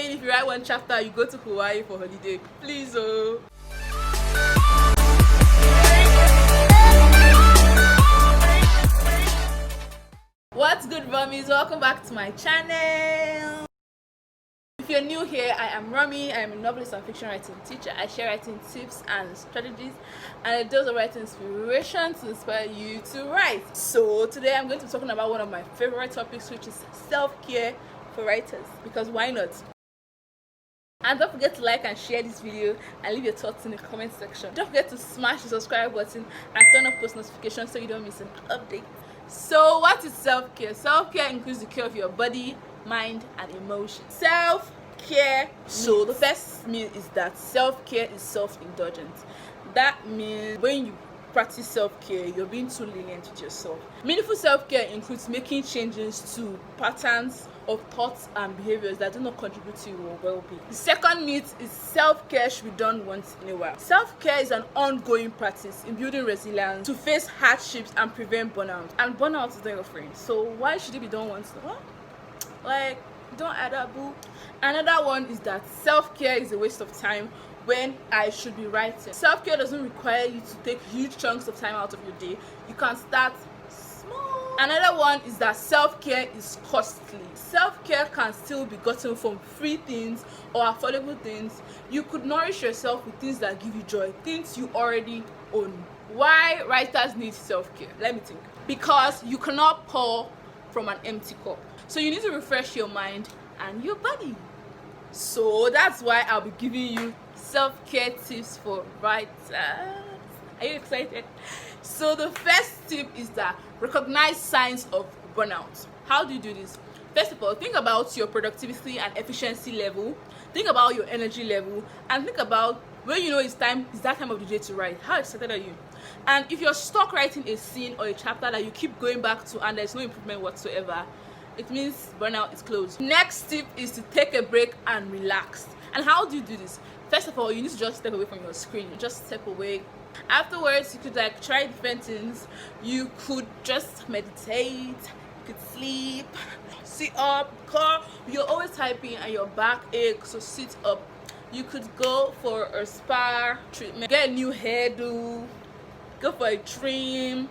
mean if you write one chapter, you go to Hawaii for holiday. Please, oh. What's good, Romies? Welcome back to my channel. If you're new here, I am Romy. I am a novelist and fiction writing teacher. I share writing tips and strategies and a dose of writing inspiration to inspire you to write. So today I'm going to be talking about one of my favorite topics, which is self-care for writers, because why not? And don't forget to like and share this video and leave your thoughts in the comment section. Don't forget to smash the subscribe button and turn on post notifications so you don't miss an update. So what is self-care? Self-care includes the care of your body, mind, and emotion. Self-care. So the first myth is that self-care is self-indulgent. That means when you practice self-care, you're being too lenient with yourself. Meaningful self-care includes making changes to patterns of thoughts and behaviors that do not contribute to your well-being. The second myth is self-care should be done once in a while. Self-care is an ongoing practice in building resilience to face hardships and prevent burnout. And burnout is not your friend. So why should it be done once in a while? Like, don't add that, boo. Another one is that self-care is a waste of time when I should be writing. Self-care doesn't require you to take huge chunks of time out of your day. You can start small. Another one is that self-care is costly. Self-care can still be gotten from free things or affordable things. You could nourish yourself with things that give you joy, things you already own. Why writers need self-care? Let me think. Because you cannot pour from an empty cup. So you need to refresh your mind and your body. So that's why I'll be giving you self-care tips for writers. Are you excited? So the first tip is that recognize signs of burnout. How do you do this? First of all, think about your productivity and efficiency level. Think about your energy level, and think about when you know it's that time of the day to write. How excited are you? And if you're stuck writing a scene or a chapter that you keep going back to and there's no improvement whatsoever, it means burnout is close. Next tip is to take a break and relax. And how do you do this? First of all, you need to just step away from your screen. Just step away. Afterwards, you could try different things. You could just meditate. You could sleep. Sit up. You're always typing and your back aches, so sit up. You could go for a spa treatment. Get a new hairdo. Go for a trim.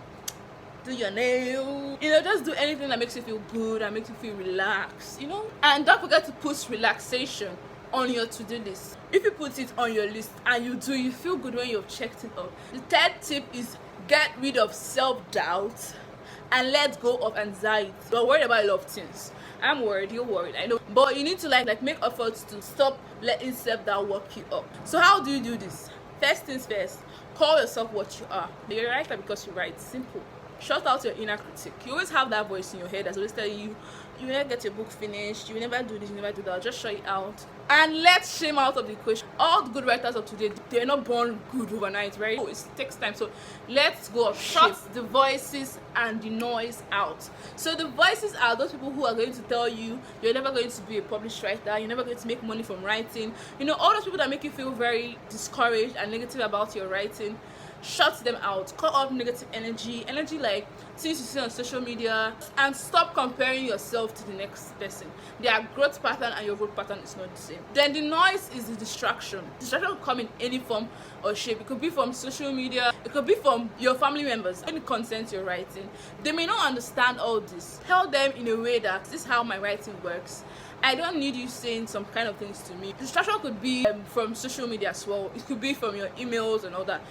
Do your nail, just do anything that makes you feel good and makes you feel relaxed, and don't forget to put relaxation on your to-do list. If you put it on your list and you feel good when you've checked it off. The third tip is get rid of self-doubt and let go of anxiety. You're worried about a lot of things. I'm worried, you're worried, I know, but you need to make efforts to stop letting self-doubt work you up. So how do you do this? First things first, call yourself what you are. You're a writer because you write. Simple. Shut out your inner critic. You always have that voice in your head that's always telling you, you will never get your book finished, you will never do this, you will never do that. Just shut it out. And let's shame out of the equation. All the good writers of today, they're not born good overnight, right? It takes time. So let's go. Shut the voices and the noise out. So the voices are those people who are going to tell you you're never going to be a published writer, you're never going to make money from writing. All those people that make you feel very discouraged and negative about your writing. Shut them out. Cut off negative energy like things you see on social media, and stop comparing yourself to the next person. Their growth pattern and your growth pattern is not the same. Then the noise is the distraction. Distraction will come in any form or shape. It could be from social media, it could be from your family members, any content you're writing. They may not understand all this. Tell them in a way that this is how my writing works. I don't need you saying some kind of things to me. Distraction could be from social media as well. It could be from your emails and all that.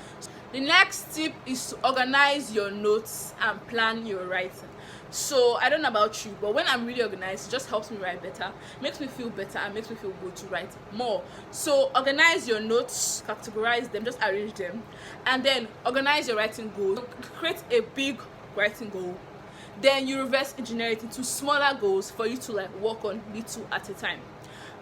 The next tip is to organize your notes and plan your writing. So I don't know about you, but when I'm really organized, it just helps me write better, makes me feel better, and makes me feel good to write more. So organize your notes, categorize them, just arrange them, and then organize your writing goals. Create a big writing goal. Then you reverse engineer it into smaller goals for you to work on little at a time.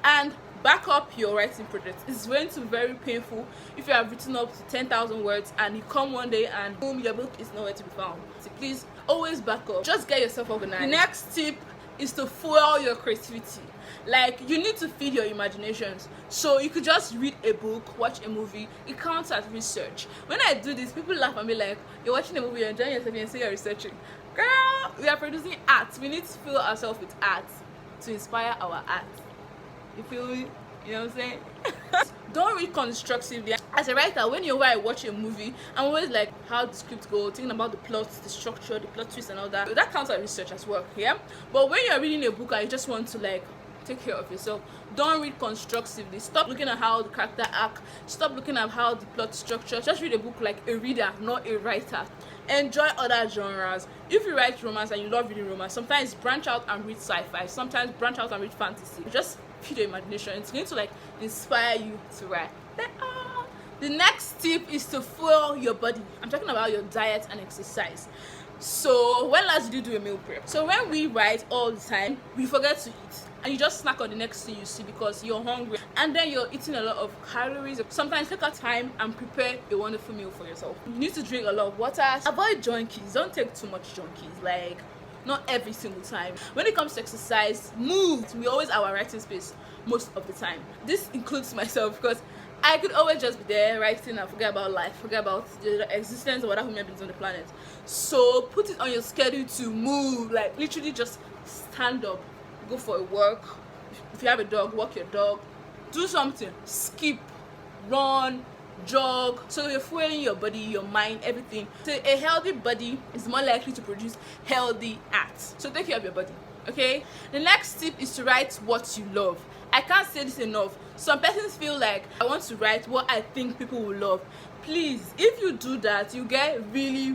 And back up your writing project. It's going to be very painful if you have written up to 10,000 words and you come one day and boom, your book is nowhere to be found. So please always back up. Just get yourself organized. The next tip is to fuel your creativity. You need to feed your imaginations. So you could just read a book, watch a movie. It counts as research. When I do this, people laugh at me like, you're watching a movie, you're enjoying yourself, and say you're researching. Girl, we are producing art. We need to fill ourselves with art to inspire our art. You feel me? You know what I'm saying? Don't read constructively. As a writer, whenever I watch a movie, I'm always like, how the script go, thinking about the plot, the structure, the plot twist and all that. That counts as research as well, yeah? But when you're reading a book and you just want to like take care of yourself, don't read constructively. Stop looking at how the character act. Stop looking at how the plot structure. Just read a book like a reader, not a writer. Enjoy other genres. If you write romance and you love reading romance, sometimes branch out and read sci-fi. Sometimes branch out and read fantasy. Just feed your imagination. It's going to like inspire you to write. The next tip is to fuel your body. I'm talking about your diet and exercise. So when last did you do a meal prep? So when we write all the time, we forget to eat and you just snack on the next thing you see because you're hungry and then you're eating a lot of calories. Sometimes take out time and prepare a wonderful meal for yourself. You need to drink a lot of water. Avoid junkies. Don't take too much junkies. Like, not every single time. When it comes to exercise, move. We always have our writing space most of the time. This includes myself because I could always just be there writing and forget about life, forget about the existence of other human beings on the planet. So put it on your schedule to move, like literally just stand up, go for a walk. If you have a dog, walk your dog, do something, skip, run, jog. So you're fueling your body, your mind, everything. So a healthy body is more likely to produce healthy acts. So take care of your body, okay? The next tip is to write what you love. I can't say this enough. Some persons feel like I want to write what I think people will love. Please, if you do that, you get really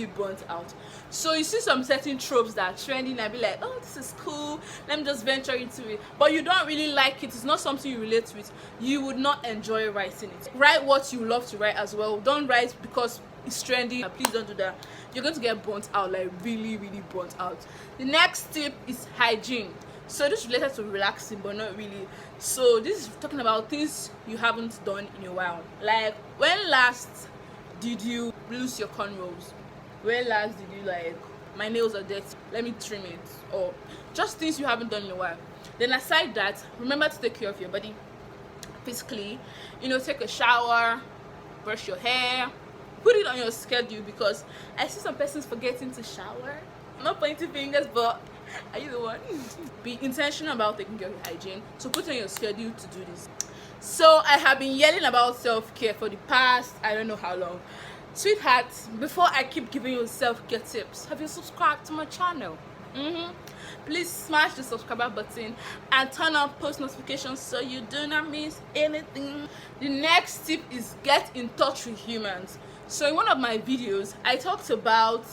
burnt out. So you see some certain tropes that are trending and be like, oh, this is cool, let me just venture into it, but you don't really like it, it's not something you relate with, you would not enjoy writing it. Write what you love to write as well. Don't write because it's trendy. Please don't do that. You're going to get burnt out, like really burnt out. The next tip is hygiene. So this is related to relaxing, but not really. So this is talking about things you haven't done in a while. Like, when last did you lose your cornrows? When last did you like, my nails are dirty, let me trim it? Or just things you haven't done in a while. Then aside that, remember to take care of your body physically. You know, take a shower, brush your hair, put it on your schedule, because I see some persons forgetting to shower. I'm not pointing fingers, but are you the one? Be intentional about taking care of your hygiene. So put on your schedule to do this. So I have been yelling about self-care for the past, I don't know how long. Sweetheart, before I keep giving you self-care tips, have you subscribed to my channel? Please smash the subscribe button and turn on post notifications so you do not miss anything. The next tip is get in touch with humans. So in one of my videos, I talked about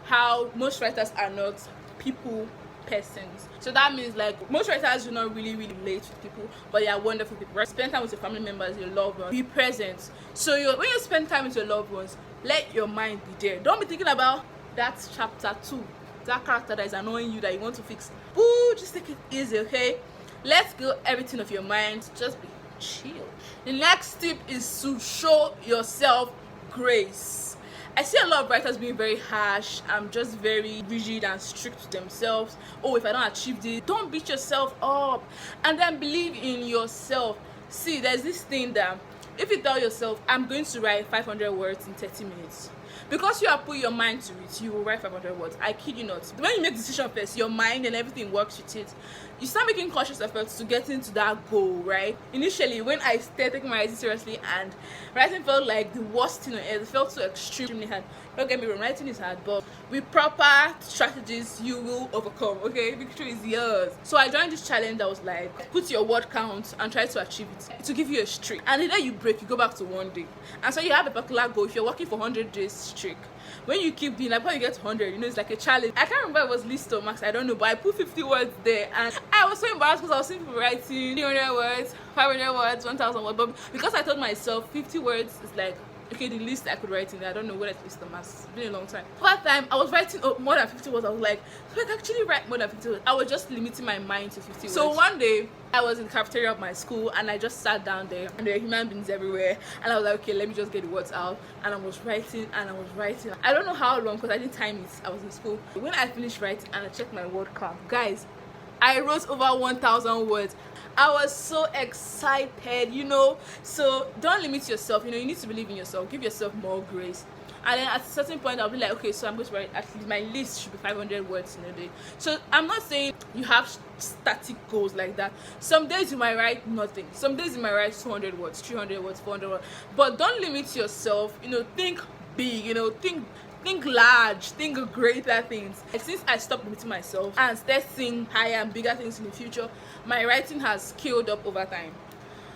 how most writers are not people persons. So that means like most writers do not really relate with people, but they are wonderful people. Right? Spend time with your family members, your loved ones. Be present. So when you spend time with your loved ones, let your mind be there. Don't be thinking about that chapter 2, that character that is annoying you that you want to fix. Ooh, just take it easy, okay? Let go everything of your mind. Just be chill. The next tip is to show yourself grace. I see a lot of writers being very harsh and just very rigid and strict to themselves. Oh, if I don't achieve this, don't beat yourself up. And then believe in yourself. See, there's this thing that if you tell yourself, I'm going to write 500 words in 30 minutes, because you have put your mind to it, you will write 500 words. I kid you not. When you make decision first, your mind and everything works with it. You start making conscious efforts to get into that goal, right? Initially, when I started taking my writing seriously and writing felt like the worst thing on earth, it felt so extremely hard. Don't get me wrong, writing is hard, but with proper strategies, you will overcome, okay? Victory is yours. So I joined this challenge that was like, put your word count and try to achieve it. To give you a streak. And the day you break, you go back to 1 day. And so you have a particular goal. If you're working for 100 days streak, when you keep doing, like before you get to 100, you know, it's like a challenge. I can't remember if it was list or max, I don't know, but I put 50 words there and I was so embarrassed because I was seeing people writing 300 words, 500 words, 1000 words, but because I told myself 50 words is like, okay, the least I could write in there. I don't know what it is the max. It's been a long time. First time I was writing more than 50 words. I was like, so I can actually write more than 50 words. I was just limiting my mind to 50 words. So one day I was in the cafeteria of my school and I just sat down there and there were human beings everywhere and I was like, okay, let me just get the words out. And I was writing and I was writing. I don't know how long because I didn't time it. I was in school. When I finished writing and I checked my word count, guys, I wrote over 1000 words. I was so excited, you know. So don't limit yourself, you know. You need to believe in yourself. Give yourself more grace and then at a certain point I'll be like, okay, so I'm going to write, at least my list should be 500 words in a day. So I'm not saying you have static goals like that. Some days you might write nothing, some days you might write 200 words, 300 words, 400 words, but don't limit yourself. Think big, think large, think greater things. Since I stopped limiting myself and started seeing higher and bigger things in the future, my writing has scaled up over time.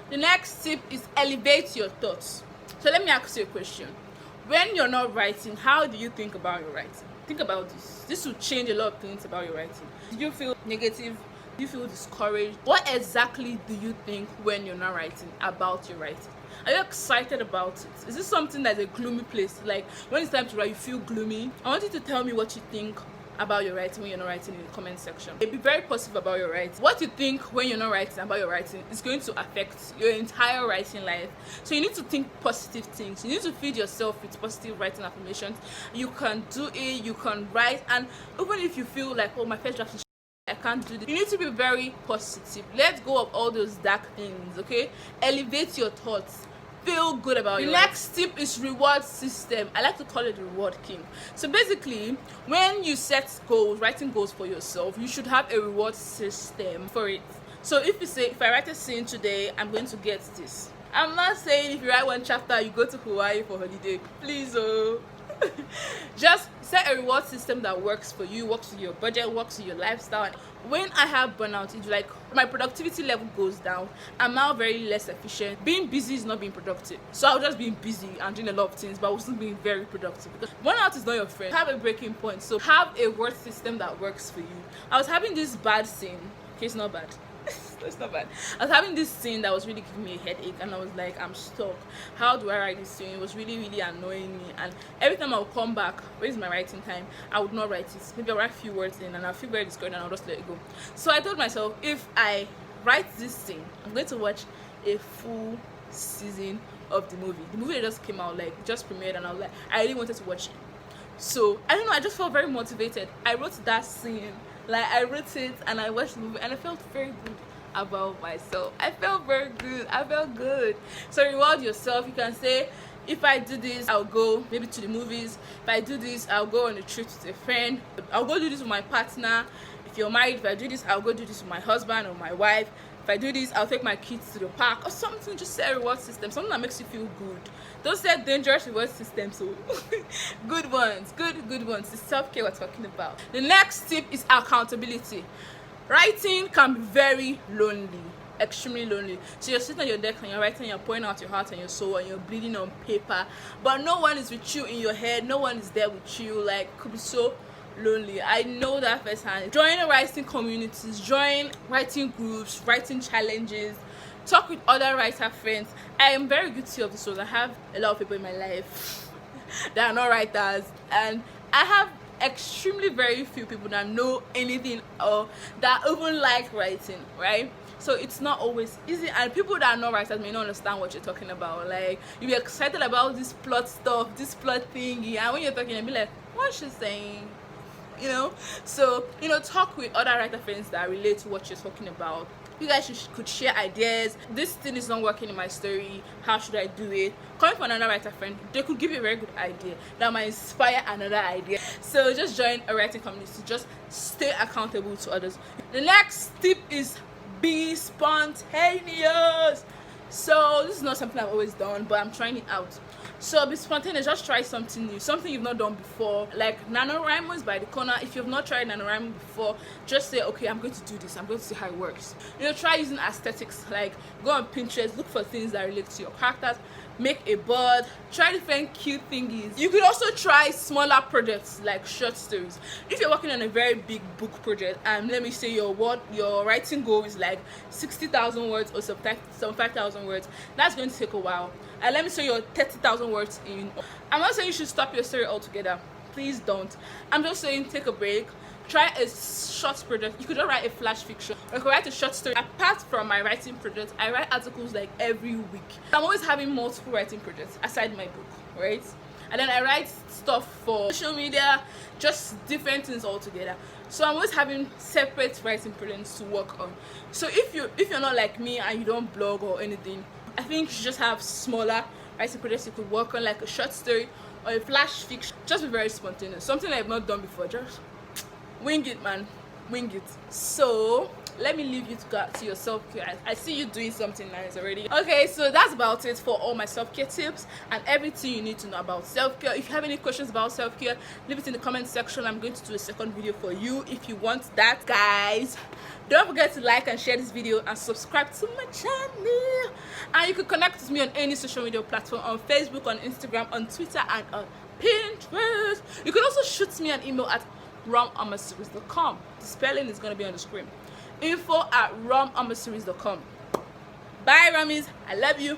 The next tip is elevate your thoughts. So let me ask you a question. When you're not writing, how do you think about your writing? Think about this. This will change a lot of things about your writing. Do you feel negative? Do you feel discouraged? What exactly do you think when you're not writing about your writing? Are you excited about it? Is this something that's a gloomy place? Like when it's time to write, you feel gloomy? I want you to tell me what you think about your writing when you're not writing in the comment section. Be very positive about your writing. What you think when you're not writing about your writing is going to affect your entire writing life. So you need to think positive things. You need to feed yourself with positive writing affirmations. You can do it, you can write, and even if you feel like, oh, my first draft is I can't do this, you need to be very positive. Let go of all those dark things, okay? Elevate your thoughts. Feel good about it. The next tip is reward system. I like to call it the reward king. So basically, when you set goals, writing goals for yourself, you should have a reward system for it. So if you say, if I write a scene today, I'm going to get this. I'm not saying if you write one chapter, you go to Hawaii for holiday. Please, oh. Just set a reward system that works for you, works with your budget, works with your lifestyle. When I have burnout, it's like my productivity level goes down. I'm now very less efficient. Being busy is not being productive. So I'll just be busy and doing a lot of things, but I wasn't being very productive. Because burnout is not your friend. Have a breaking point. So have a reward system that works for you. I was having this bad scene. Okay, it's not bad. It's not bad. I was having this scene that was really giving me a headache, and I was like, I'm stuck. How do I write this scene? It was really, really annoying me. And every time I would come back, where is my writing time? I would not write it. Maybe I'll write a few words in, and I'll feel very discouraged, and I'll just let it go. So I told myself, if I write this scene, I'm going to watch a full season of the movie. The movie that just came out, like, just premiered, and I was like, I really wanted to watch it. So I don't know, I just felt very motivated. I wrote that scene. Like, I wrote it and I watched the movie and I felt very good about myself. I felt very good. I felt good. So reward yourself. You can say, if I do this, I'll go maybe to the movies. If I do this, I'll go on a trip with a friend. I'll go do this with my partner. If you're married, if I do this, I'll go do this with my husband or my wife. If I do this, I'll take my kids to the park or something. Just set a reward system, something that makes you feel good. Don't set dangerous reward systems. So good ones, good ones. It's self-care we're talking about. The next tip is accountability. Writing can be very lonely, extremely lonely. So you're sitting on your desk and you're writing, you're pouring out your heart and your soul, and you're bleeding on paper, but no one is with you in your head. No one is there with you. Like, it could be so lonely. I know that firsthand. Join writing communities, join writing groups, writing challenges, talk with other writer friends. I am very guilty of this one. I have a lot of people in my life that are not writers, and I have extremely very few people that know anything or that even like writing, right? So it's not always easy, and people that are not writers may not understand what you're talking about. Like, you'll be excited about this plot stuff, this plot thingy, and when you're talking, you'll be like, what's she saying? So talk with other writer friends that relate to what you're talking about. You guys could share ideas. This thing is not working in my story, how should I do it? Coming from another writer friend, they could give you a very good idea that might inspire another idea. So just join a writing community, just stay accountable to others. The next tip is be spontaneous. So this is not something I've always done, but I'm trying it out. So be spontaneous, just try something new, something you've not done before. Like NaNoWriMo is by the corner. If you've not tried NaNoWriMo before, just say, okay, I'm going to do this. I'm going to see how it works. Try using aesthetics. Like, go on Pinterest, look for things that relate to your characters, make a board, try different cute thingies. You could also try smaller projects like short stories. If you're working on a very big book project, and let me say your writing goal is like 60,000 words or some 5,000 words, that's going to take a while. And let me say you're 30,000 words in. I'm not saying you should stop your story altogether. Please don't. I'm just saying take a break. Try a short project. You could just write a flash fiction, or you could write a short story. Apart from my writing project, I write articles like every week. I'm always having multiple writing projects aside my book, right? And then I write stuff for social media, just different things altogether. So I'm always having separate writing projects to work on. So if you're not like me and you don't blog or anything, I think you should just have smaller writing projects you could work on, like a short story or a flash fiction, just be very spontaneous. Something I've not done before, just wing it, man. Wing it. So let me leave you to your self-care. I see you doing something nice already. Okay, so that's about it for all my self-care tips and everything you need to know about self-care. If you have any questions about self-care, leave it in the comment section. I'm going to do a second video for you if you want that, guys. Don't forget to like and share this video and subscribe to my channel. And you can connect with me on any social media platform, on Facebook, on Instagram, on Twitter, and on Pinterest. You can also shoot me an email at romeamaseries.com. The spelling is going to be on the screen. info@romeamaseries.com. Bye, Romies. I love you.